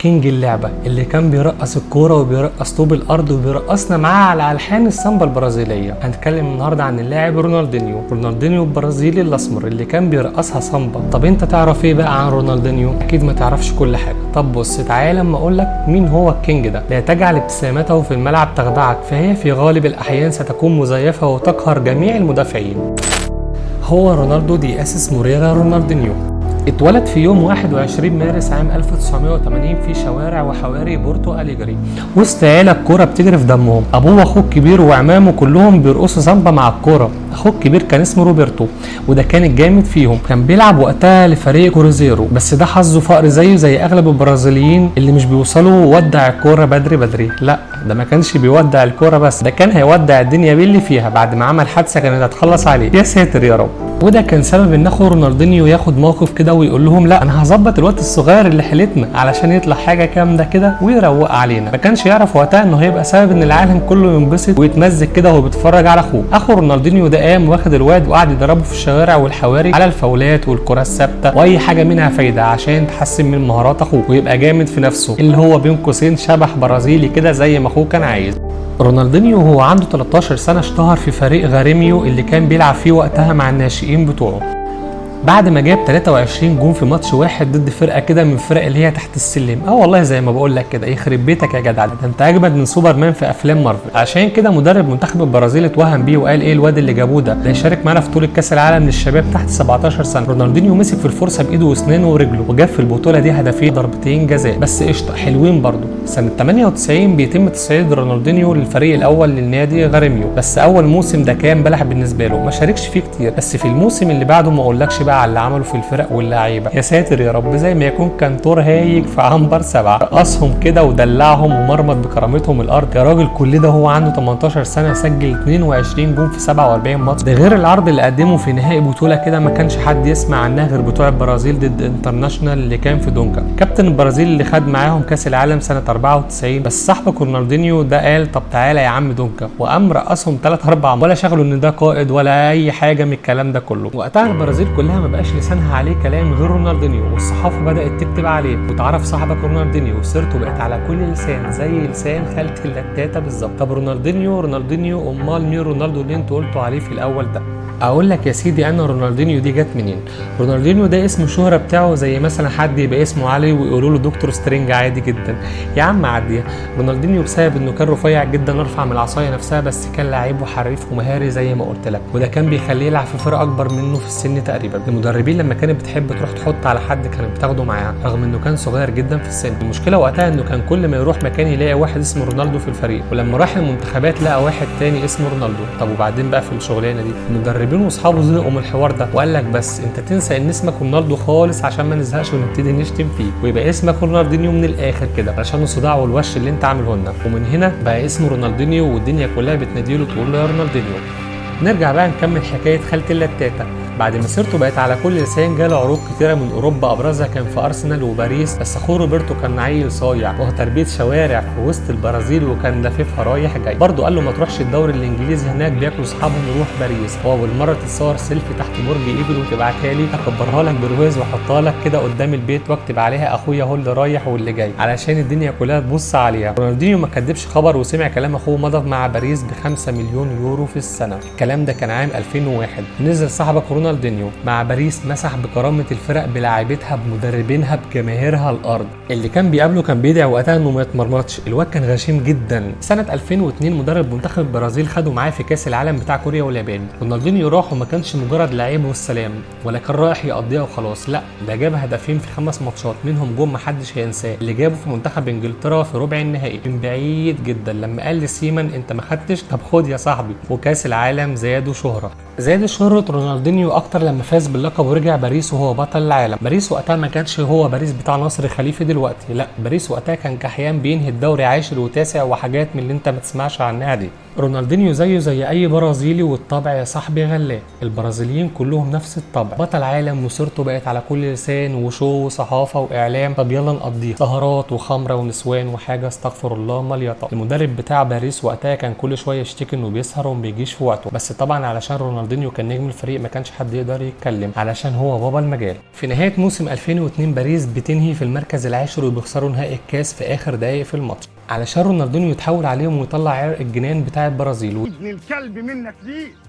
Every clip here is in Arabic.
كينج اللعبه اللي كان بيرقص الكوره وبيرقص طوب الارض وبيرقصنا معاه على الحان السامبا البرازيليه. هنتكلم النهارده عن اللاعب رونالدينيو البرازيلي الاسمر اللي كان بيرقصها سامبا. طب انت تعرف ايه بقى عن رونالدينيو؟ اكيد ما تعرفش كل حاجه. طب بص تعالى اما اقول لك مين هو الكينج ده. لا تجعل ابتسامته في الملعب تخدعك، فهي في غالب الاحيان ستكون مزيفه وتقهر جميع المدافعين. هو رونالدو دي اسس موريرا رونالدينيو. اتولد في يوم 21 مارس عام 1980 في شوارع وحواري بورتو أليجري وسط عيلة الكورة بتجري في دمهم. ابوه واخوه الكبير وعمامه كلهم بيرقصوا سامبا مع الكورة. اخوه الكبير كان اسمه روبرتو وده كان الجامد فيهم، كان بيلعب وقتها لفريق كروزيرو، بس ده حظه فقر زيه زي اغلب البرازيليين اللي مش بيوصلوا ودع الكورة بدري. لا ده ما كانش بيودع الكورة بس، ده كان هيودع الدنيا باللي فيها بعد ما عمل حادثة كانت هتخلص عليه. يا ساتر يا رب. وده كان سبب ان اخو رونالدينيو ياخد موقف كده ويقول لهم لا انا هظبط الوقت الصغير اللي حيلتنا علشان يطلع حاجه كامده كده ويروق علينا. ما كانش يعرف وقتها انه هيبقى سبب ان العالم كله ينبسط ويتمزج كده وهو بيتفرج على اخوه. اخو رونالدينيو ده قام واخد الواد وقعد يدربه في الشوارع والحواري على الفاولات والكره الثابته واي حاجه منها فايده عشان تحسن من مهارات اخوه ويبقى جامد في نفسه، اللي هو بين قوسين شبح برازيلي كده زي ما اخوه كان عايز. رونالدينيو وهو عنده 13 سنه اشتهر في فريق غاريميو اللي كان بيلعب فيه وقتها مع الناشئين بتوعه بعد ما جاب 23 جون في ماتش واحد ضد فرقه كده من الفرق اللي هي تحت السلم. والله زي ما بقول لك كده يخرب بيتك يا جدع، ده انت اجمد من سوبرمان في افلام مارفل. عشان كده مدرب منتخب البرازيل اتوهم بيه وقال ايه الواد اللي جابوه ده يشارك معانا في بطوله كاس العالم للشباب تحت 17 سنه. رونالدينيو مسك في الفرصه بايده واسنانه ورجله وجاب في البطوله دي هدفين ضربتين جزاء بس قشطه حلوين برده. سنه 98 بيتم تصعيد رونالدينيو للفريق الاول للنادي غاريميو، بس اول موسم ده كان بلح بالنسبه له ما شاركش فيه كتير، بس في الموسم اللي بعده ما اقولكش بقى على اللي عمله في الفرق واللعيبه. يا ساتر يا رب، زي ما يكون كان طور هايج في عنبر 7 رقصهم كده ودلعهم ومرمط بكرامتهم الارض. يا راجل كل ده هو عنده 18 سنه سجل 22 جون في 47 ماتش، ده غير العرض اللي قدمه في نهائي بطوله كده ما كانش حد يسمع عنها غير بتوع البرازيل ضد انترناشونال اللي كان في دونكا. كابتن البرازيل اللي خد معاهم كاس العالم سنه 94، بس صاحبك رونالدينيو ده قال طب تعالى يا عم دونكا وقام رقصهم 3-4 ولا شغلوا ان ده قائد ولا اي حاجه من الكلام ده كله. وقتها البرازيل كلها ما بقاش لسانها عليه كلام غير رونالدينيو، والصحافه بدات تكتب عليه وتعرف صاحبك رونالدينيو وسيرته بقت على كل لسان زي لسان خالة اللتاته بالظبط. طب رونالدينيو امال مين رونالدو اللي انتوا قلتوا عليه في الاول ده؟ اقول لك يا سيدي انا رونالدينيو دي جت منين. رونالدينيو ده اسم الشهره بتاعه زي مثلا حد يبقى اسمه علي ويقولوا له دكتور سترينج عادي جدا. يا عم عاديه. رونالدينيو بسبب انه كان رفيع جدا ارفع من العصايه نفسها، بس كان لعيب وحريف ومهاري زي ما قلت لك، وده كان بيخليه يلعب في فرق اكبر منه في السن تقريبا. المدربين لما كانت بتحب تروح تحط على حد كانت بتاخده معاها رغم انه كان صغير جدا في السن. المشكله وقتها انه كان كل ما يروح مكان يلاقي واحد اسمه رونالدو في الفريق، ولما راح المنتخبات لقى واحد تاني اسمه رونالدو. طب وبعدين بقى في الشغلانه دي المدربين واصحابه زهقوا من الحوار ده وقال لك بس انت تنسى ان اسمك رونالدو خالص عشان ما نزهقش ونبتدي نشتم فيه، ويبقى اسمك رونالدينيو من الاخر كده علشان الصداع والوش اللي انت عامله لنا. ومن هنا بقى اسمه رونالدينيو والدنيا كلها بتناديله تقول له يا رونالدينيو. نرجع بقى نكمل حكايه خالة اللتاته. بعد مسيرته بقت على كل لسان جاله عروض كتيره من اوروبا، ابرزها كان في ارسنال وباريس، بس اخوه روبرتو كان عيل صايع وهو تربيه شوارع في وسط البرازيل وكان لاففها رايح جاي. برضه قال له ما تروحش الدوري الانجليزي هناك بياكلوا اصحابهم، نروح باريس. هو بالمره تتصور سيلفي تحت برج ايفل وتبعتها لي اكبرها لك برواز واحطها لك كده قدام البيت واكتب عليها اخويا هو اللي رايح واللي جاي علشان الدنيا كلها تبص عليها. رونالدينيو ما كدبش خبر وسمع كلام اخوه، مضى مع باريس ب5 مليون يورو في السنه. الكلام ده كان عام 2001. نزل صاحبك رونالدينيو مع باريس مسح بكرامه الفرق بلاعيبتها بمدربينها بجماهيرها الارض. اللي كان بيقابله كان بيدعي وقتها انه ما يتمرمطش، الواد كان غشيم جدا. سنه 2002 مدرب منتخب البرازيل خده معاه في كاس العالم بتاع كوريا واليابان. رونالدينيو راح وما كانش مجرد لعيب والسلام ولا كان رايح يقضيها وخلاص، لا ده جاب هدفين في 5 ماتشات منهم جون محدش هينساه اللي جابه في منتخب انجلترا في ربع النهائي من بعيد جدا لما قال لسيمان انت ما خدتش طب خد يا صاحبي. وكاس العالم زادوا شهره. زاد شهرة رونالدينيو اكتر لما فاز باللقب ورجع باريس وهو بطل العالم. باريس وقتها ما كانش هو باريس بتاع نصر خليفي دلوقتي، لا باريس وقتها كان كحيان بينهي الدوري 10 و9 وحاجات من اللي انت ما تسمعش عنها دي. رونالدينيو زيه زي اي برازيلي والطبع يا صاحبي غلاه، البرازيليين كلهم نفس الطبع، بطل عالم وصورته بقت على كل لسان وشو وصحافه واعلام. طب يلا نقضيها سهرات وخمره ونسوان وحاجه استغفر الله مليطه. المدرب بتاع باريس وقتها كان كل شويه يشتكي انه بيسهر وما بيجيش في وقته، بس طبعا علشان رونالدينيو كان نجم الفريق ما كانش حد حد يقدر يتكلم علشان هو بابا المجال. في نهايه موسم 2002 باريس بتنهي في المركز العاشر وبيخسروا نهائي الكاس في اخر دقائق في الماتش علشان رونالدينيو يتحول عليهم ويطلع عرق الجنان بتاع البرازيل ابن الكلب منك دي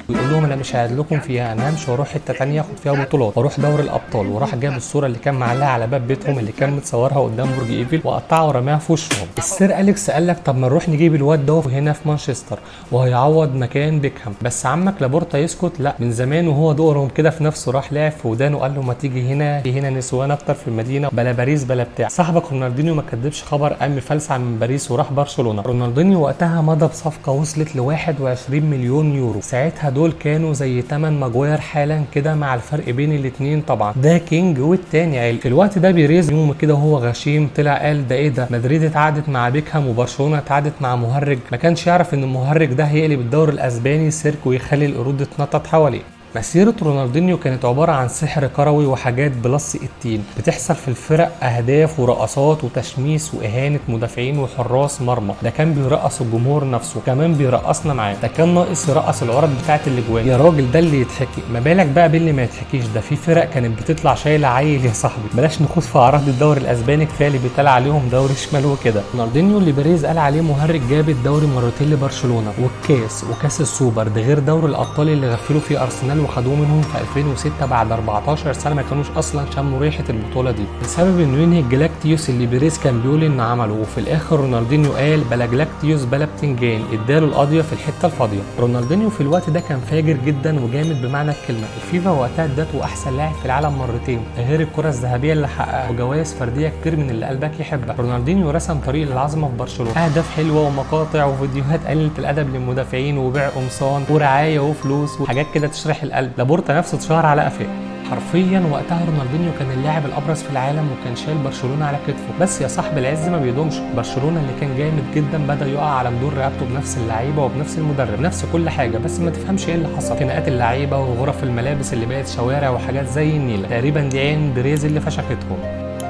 ويقول لهم انا مش هقعد لكم فيها، انا همشي واروح حته ثانيه اخد فيها بطولات واروح دوري الابطال. وراح جاب الصوره اللي كان معلقها على باب بيتهم اللي كان متصورها قدام برج ايفل وقطعها ورماها في وشهم. السير اليكس قال لك طب ما نروح نجيب الواد ده هنا في مانشستر وهيعوض مكان بيكهام، بس عمك لابورتا يسكت لا من زمان وهو دورهم كده في نفسه، راح لعب في ودانه وقال له ما تيجي هنا، في هنا نسوان اكتر في المدينه بلا باريس بلا بتاع. صاحبك رونالدينيو ما كدبش خبر، قام فلسع من باريس وراح برشلونه. رونالدينيو وقتها مضى بصفقه وصلت ل 21 مليون يورو، ساعتها دول كانوا زي 8 ماجواير حالا كده مع الفرق بين الاثنين طبعا، ده كينج والتاني عيل. في الوقت ده بيريز يوم كده وهو غشيم طلع قال ده ايه ده، مدريد اتعادت مع بيكهام وبرشلونه اتعادت مع مهرج. ما كانش يعرف ان المهرج ده هيقلب الدوري الاسباني سيرك ويخلي القرود تتنطط حواليه. مسيرة رونالدينيو كانت عبارة عن سحر كروي وحاجات بلس التين بتحصل في الفرق، اهداف ورقصات وتشميس واهانة مدافعين وحراس مرمى. ده كان بيرقص الجمهور نفسه كمان بيرقصنا معاه، ده كان ناقص يرقص العرض بتاعت الاجوان يا راجل، ده اللي يتحكي، ما بالك بقى باللي ما يتحكيش. ده في فرق كانت بتطلع شايله عيل يا صاحبي. بلاش نخوض في اعراض الدوري الاسباني، كفايه اللي بيطلع عليهم دوري شمال وكده. رونالدينيو اللي باريس قال عليه مهرج جاب الدوري مرتين لبرشلونه والكاس وكاس السوبر، ده غير دوري الابطال اللي غفلوا فيه ارسنال وخدوه منهم في 2006 بعد 14 سنه ما كانوش اصلا شموا ريحه البطوله دي بسبب انه ينهي الجلاكتيوس اللي بيريز كان بيقول انه عمله. وفي الاخر رونالدينيو قال بلا جلاكتيوس بلا بتنجان، اداله القضيه في الحته الفاضيه. رونالدينيو في الوقت ده كان فاجر جدا وجامد بمعنى الكلمه. الفيفا وقتها ادته احسن لاعب في العالم مرتين، غير الكره الذهبيه اللي حققها وجوائز فرديه كتير من اللي قلبك يحبها. رونالدينيو رسم طريق للعظمه في برشلونه، اهداف حلوه ومقاطع وفيديوهات قليله الادب للمدافعين وبيع قمصان ورعايه وفلوس وحاجات كده تشرح القلب. لابورتا نفسه اتشهر على قفاه حرفيا. وقتها رونالدينيو كان اللاعب الابرز في العالم وكان شايل برشلونه على كتفه. بس يا صاحب العز ما بيدومش، برشلونه اللي كان جامد جدا بدا يقع على جدور رقبته بنفس اللعيبه وبنفس المدرب نفس كل حاجه، بس ما تفهمش ايه اللي حصل. خناقات اللعيبه وغرف الملابس اللي بقت شوارع وحاجات زي النيله، تقريبا دي عين بيريز اللي فشختهم.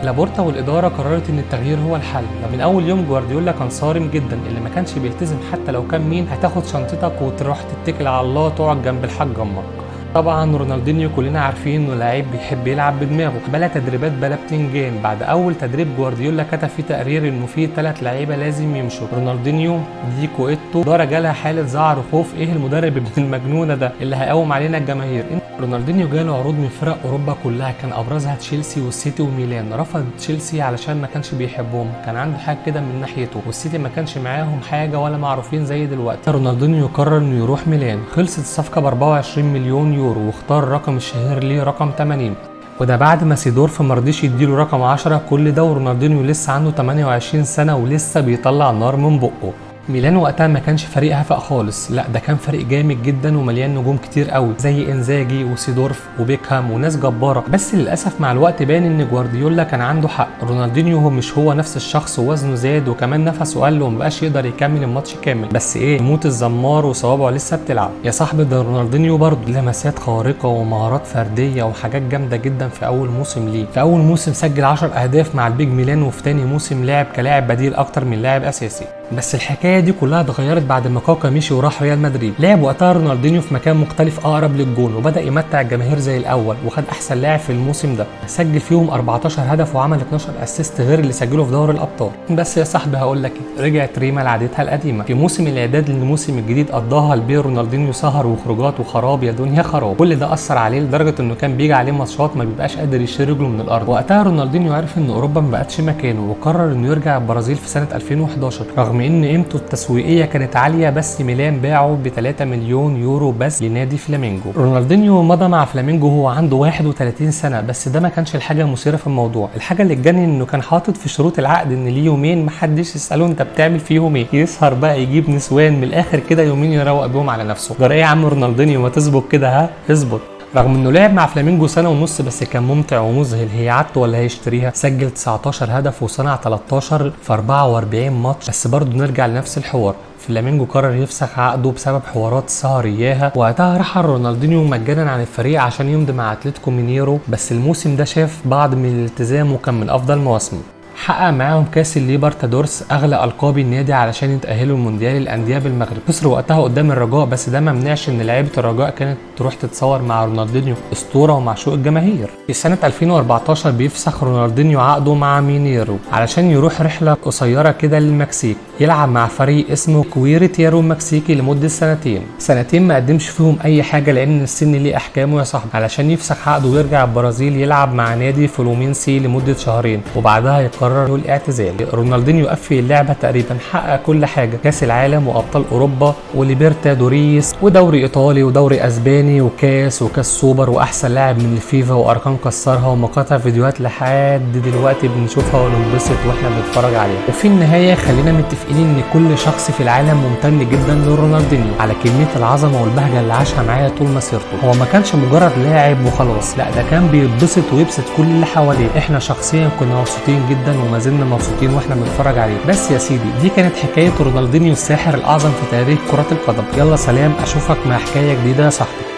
لابورتا والاداره قررت ان التغيير هو الحل. من اول يوم جوارديولا كان صارم جدا، اللي ما كانش بيلتزم حتى لو كان مين هتاخد شنطتك وتروح تتكل على الله تقعد جنب الحاج امك. طبعا رونالدينيو كلنا عارفين انه لعيب بيحب يلعب بدماغه، بلا تدريبات بلا بتنجان. بعد اول تدريب جوارديولا كتب فيه تقرير انه فيه 3 لعيبه لازم يمشوا، رونالدينيو ديكو ايتو. دارا جالها حاله زعر وخوف، ايه المدرب ابن المجنونه ده اللي هيقوم علينا الجماهير. رونالدينيو جاله عروض من فرق اوروبا كلها، كان ابرزها تشيلسي والسيتي وميلان. رفض تشيلسي علشان ما كانش بيحبهم، كان عنده حاجه كده من ناحيته، والسيتي ما كانش معاهم حاجه ولا معروفين زي دلوقتي. رونالدينيو قرر انه يروح ميلان، خلصت الصفقه ب 24 مليون يورو واختار الرقم الشهير ليه رقم 80، وده بعد ما سيدورف مرضيش يديله رقم 10. كل ده ورونالدينيو لسه عنده 28 سنه ولسه بيطلع نار من بقه. ميلان وقتها ما كانش فريق هفق خالص، لا ده كان فريق جامد جدا ومليان نجوم كتير قوي زي انزاجي وسيدورف وبيكهام وناس جباره. بس للاسف مع الوقت بان ان جوارديولا كان عنده حق، رونالدينيو هو مش هو نفس الشخص ووزنه زاد وكمان نفسه قل ومبقاش يقدر يكمل الماتش كامل. بس ايه، موت الزمار وصوابعه لسه بتلعب يا صاحبي. ده رونالدينيو برضه لمسات خارقه ومهارات فرديه وحاجات جامده جدا. في اول موسم ليه، في اول موسم سجل 10 اهداف مع البيج ميلان، وفي تاني موسم لعب كلاعب بديل اكتر من لاعب اساسي. بس الحكايه دي كلها اتغيرت بعد ما كاكا مشي وراح ريال مدريد. لعب وقتها رونالدينيو في مكان مختلف اقرب للجون وبدا يمتع الجماهير زي الاول، وخد احسن لاعب في الموسم ده، سجل فيهم 14 هدف وعمل 12 اسيست غير اللي سجله في دوري الابطال. بس يا صاحبي هقول لك رجعت ريما لعادتها القديمه. في موسم الاعداد للموسم الجديد قضاها البير رونالدينيو سهر وخروجات وخراب يا دنيا خراب. كل ده اثر عليه لدرجه انه كان بيجي عليه ماتشات ما بيبقاش قادر يشيل رجله من الارض. وقتها رونالدينيو عرف ان اوروبا ما بقتش مكانه وقرر انه يرجع البرازيل في سنه 2011، رغم ان قيمته التسويقيه كانت عاليه. بس ميلان باعه ب 3 مليون يورو بس لنادي فلامينجو. رونالدينيو مضى مع فلامينجو وهو عنده 31 سنه، بس ده ما كانش الحاجه المثيره في الموضوع. الحاجه اللي اتجنن انه كان حاطط في شروط العقد ان ليه يومين محدش يساله انت بتعمل فيهم ايه، يسهر بقى يجيب نسوان من الاخر كده يومين يروق بيهم على نفسه. جرى ايه يا عم رونالدينيو، ما تظبط كده، ها اظبط. رغم انه لعب مع فلامينجو سنه ونص بس كان ممتع ومذهل. هي عادته ولا هيشتريها؟ سجل 19 هدف وصنع 13 في 44 ماتش. بس برضه نرجع لنفس الحوار، فلامينجو قرر يفسخ عقده بسبب حوارات سهر اياها. وقتها رحل رونالدينيو مجانا عن الفريق عشان يمضي مع اتلتيكو مينيرو، بس الموسم ده شاف بعض من الالتزام وكان من افضل مواسمه. حقق معاهم كاس الليبرتادورس اغلى القاب النادي علشان يتاهلوا المونديال الانديه بالمغرب. خسروا وقتها قدام الرجاء، بس ده ما منعش ان لعيبه الرجاء كانت تروح تتصور مع رونالدينيو اسطوره ومعشوق الجماهير. في سنه 2014 بيفسخ رونالدينيو عقده مع مينيرو علشان يروح رحله قصيره كده للمكسيك يلعب مع فريق اسمه كويرتيرو المكسيكي لمده سنتين ما قدمش فيهم اي حاجه لان السن ليه احكامه يا صاحبي. علشان يفسخ عقده ويرجع البرازيل يلعب مع نادي فلومينسي لمده شهرين وبعدها يقرر الاعتزال. رونالدينيو قفل اللعبه تقريبا، حقق كل حاجه، كاس العالم وابطال اوروبا وليبرتادوريس ودوري ايطالي ودوري اسباني وكاس سوبر واحسن لاعب من الفيفا وارقام كسرها ومقاطع فيديوهات لحد دلوقتي بنشوفها وننبسط واحنا بنتفرج عليها. وفي النهايه خلينا متفقين ان كل شخص في العالم ممتن جدا لرونالدينيو على كميه العظمه والبهجه اللي عاشها معايا طول مسيرته. هو ما كانش مجرد لاعب وخلاص، لا ده كان بيتبسط ويبسط كل اللي حواليه. احنا شخصيا كنا مبسوطين جدا وما زلنا مبسوطين واحنا بنتفرج عليه. بس يا سيدي دي كانت حكايه رونالدينيو الساحر الاعظم في تاريخ كره القدم. يلا سلام، اشوفك مع حكايه جديده يا صاحبي.